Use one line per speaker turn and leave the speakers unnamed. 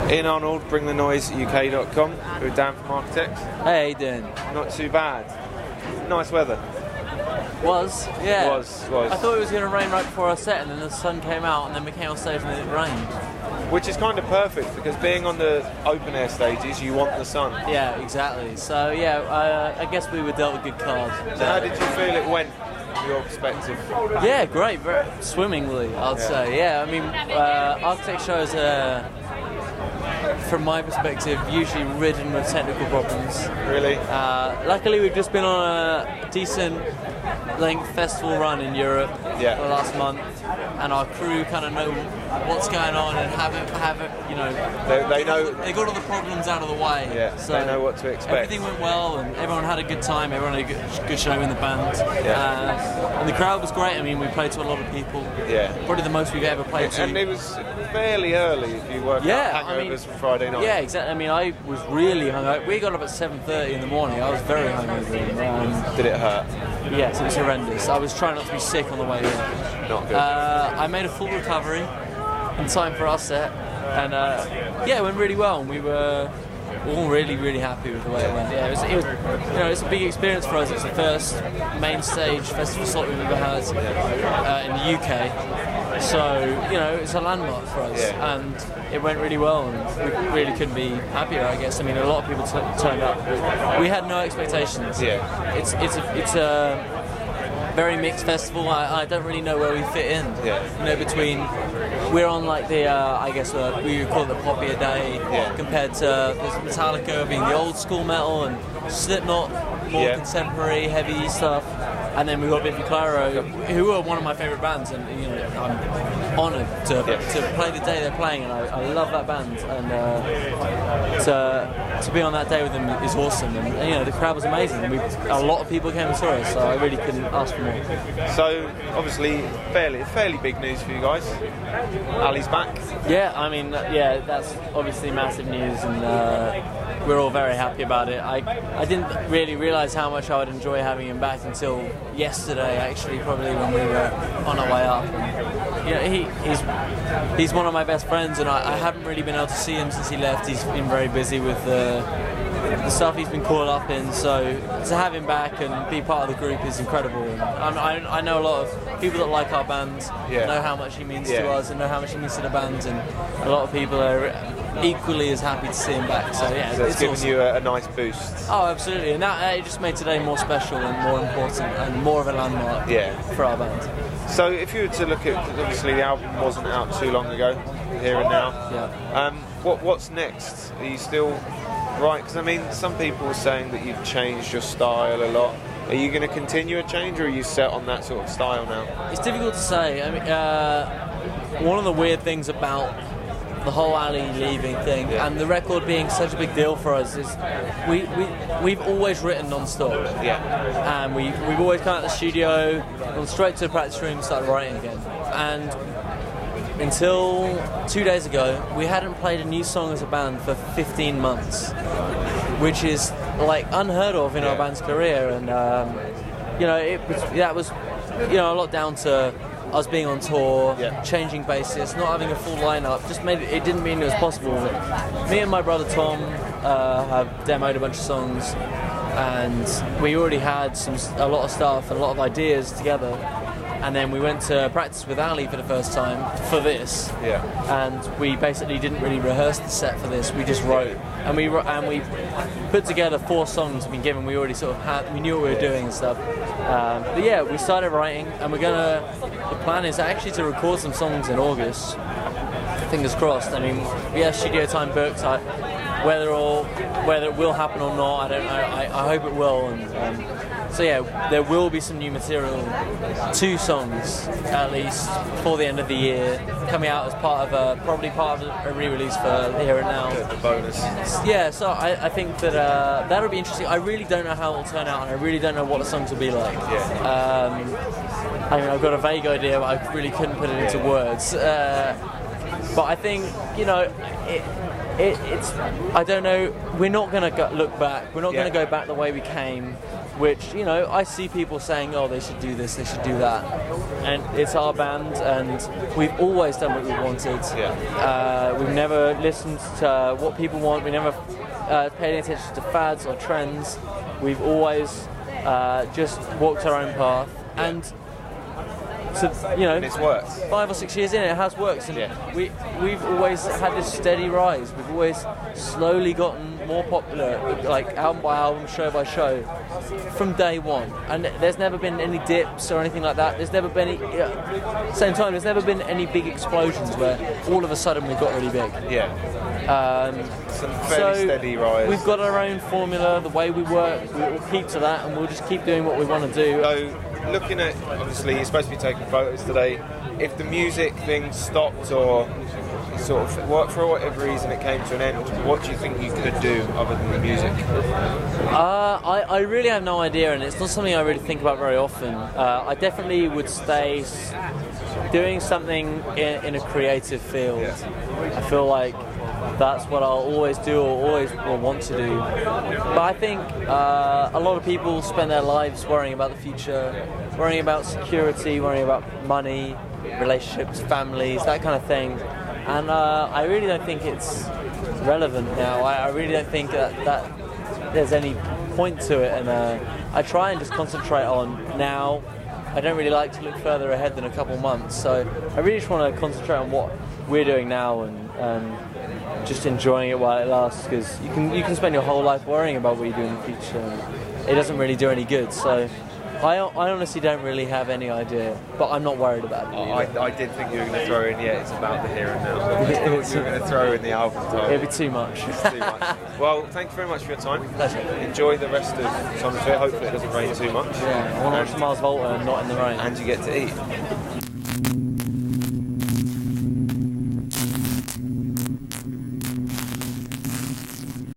Ian Arnold, bringthenoiseuk.com. We're Dan from Architects.
Hey, how you doing?
Not too bad. Nice weather.
Yeah.
Was.
I thought it was going to rain right before our set, and then the sun came out, and then we came on stage and it rained.
Which is kind of perfect, because being on the open air stages, you want the sun.
Yeah, exactly. So yeah, I guess we were dealt a good card.
So how did you feel it went, from your perspective?
Yeah, great, very swimmingly, I'd say. Yeah, I mean, Architect shows from my perspective, usually ridden with technical problems.
Really?
Luckily, we've just been on a decent length festival run in Europe for the last month, and our crew kind of know what's going on and have it, you know.
They know.
They got all the problems out of the way.
Yeah. So they know what to expect.
Everything went well, and everyone had a good time. Everyone had a good show in the band.
Yeah.
And the crowd was great. I mean, we played to a lot of people.
Yeah.
Probably the most we've ever played to.
And it was fairly early if you work out hangovers from Friday night.
Yeah, exactly. I mean, I was really hungover. We got up at 7:30 in the morning. I was very hungover.
Did it hurt?
Yes, it was horrendous. I was trying not to be sick on the way here.
Not good.
I made a full recovery in time for our set, and it went really well. And we were all really, really happy with the way it went. Yeah, it was it's a big experience for us. It's the first main stage festival slot we've ever had in the UK. So, it's a landmark for us, and it went really well, and we really couldn't be happier, I guess. I mean, a lot of people turned up. We had no expectations.
Yeah.
It's a very mixed festival. I don't really know where we fit in.
Yeah.
Between we're on like the I guess we would call it the poppier day compared to Metallica being the old school metal, and Slipknot more contemporary heavy stuff, and then we've got Biffy Clyro, who are one of my favourite bands, and I'm honoured to play the day they're playing, and I love that band, and to be on that day with them is awesome, and the crowd was amazing. A lot of people came and saw us, so I really couldn't ask for more.
So obviously fairly big news for you guys. Ali's back.
Yeah, I mean, that's obviously massive news, and we're all very happy about it. I didn't really realise how much I would enjoy having him back until yesterday, actually, probably when we were on our way up. And, he's one of my best friends, and I haven't really been able to see him since he left. He's been very busy with the stuff he's been caught up in, so to have him back and be part of the group is incredible. And I know a lot of people that like our band, know how much he means to us and know how much he means to the band, and a lot of people are equally as happy to see him back. So
it's given you a nice boost.
Oh, absolutely, and that it just made today more special and more important and more of a landmark for our band.
So if you were to look at, because obviously the album wasn't out too long ago, Here and Now.
Yeah.
What's next? Are you still right? Because I mean, some people are saying that you've changed your style a lot. Are you going to continue a change, or are you set on that sort of style now?
It's difficult to say. I mean, one of the weird things about the whole Ali leaving thing and the record being such a big deal for us is we've always written non-stop.
Yeah.
And we've always come out of the studio, gone straight to the practice room, started writing again. And until 2 days ago, we hadn't played a new song as a band for 15 months, which is like unheard of in our band's career. And that was a lot down to us being on tour, changing bassists, not having a full lineup, just made it didn't mean it was possible. Me and my brother Tom have demoed a bunch of songs, and we already had a lot of stuff and a lot of ideas together. And then we went to practice with Ali for the first time for this, and we basically didn't really rehearse the set for this. We just wrote, and we put together 4 songs. We already sort of we knew what we were doing and stuff. But we started writing, and the plan is actually to record some songs in August. Fingers crossed. I mean, we have studio time booked. Whether it will happen or not, I don't know. I hope it will. So there will be some new material, 2 songs at least before the end of the year, coming out as probably part of a re-release for Here and Now.
The bonus.
Yeah, so I think that that'll be interesting. I really don't know how it'll turn out, and I really don't know what the songs will be like. I mean, I've got a vague idea, but I really couldn't put it into words. But I think, it's I don't know, we're not going to look back. We're not going to go back the way we came. which, you know, I see people saying, oh, they should do this, they should do that. And it's our band, and we've always done what we wanted. We've never listened to what people want. We never paid any attention to fads or trends. We've always just walked our own path. And so, you know,
And it's worked.
5 or 6 years in, it has worked, and we've always had this steady rise. We've always slowly gotten more popular, like album by album, show by show, from day one. And there's never been any dips or anything like that. There's never been same time. There's never been any big explosions where all of a sudden we've got really big.
Some fairly steady rise.
We've got our own formula, the way we work. We'll keep to that, and we'll just keep doing what we want to do.
So, looking at, obviously, you're supposed to be taking photos today. If the music thing stopped or sort of, for whatever reason, it came to an end, what do you think you could do other than the music?
I really have no idea, and it's not something I really think about very often. I definitely would stay doing something in a creative field. I feel like that's what I'll always do or always will want to do. But I think a lot of people spend their lives worrying about the future, worrying about security, worrying about money, relationships, families, that kind of thing. And I really don't think it's relevant now. I really don't think that there's any point to it. And I try and just concentrate on now. I don't really like to look further ahead than a couple months. So I really just want to concentrate on what we're doing now and just enjoying it while it lasts, because you can spend your whole life worrying about what you do in the future, and it doesn't really do any good. So I honestly don't really have any idea, but I'm not worried about it.
I did think you were going to throw in, it's about the here and now. I thought you were going to throw in the album title.
It'd be too much.
It's too much. Well, thank you very much for your time.
Pleasure.
Enjoy the rest of Sonisphere. Hopefully it doesn't rain too much.
Yeah, I want to watch Mars Volta and not in the rain.
And you get to eat.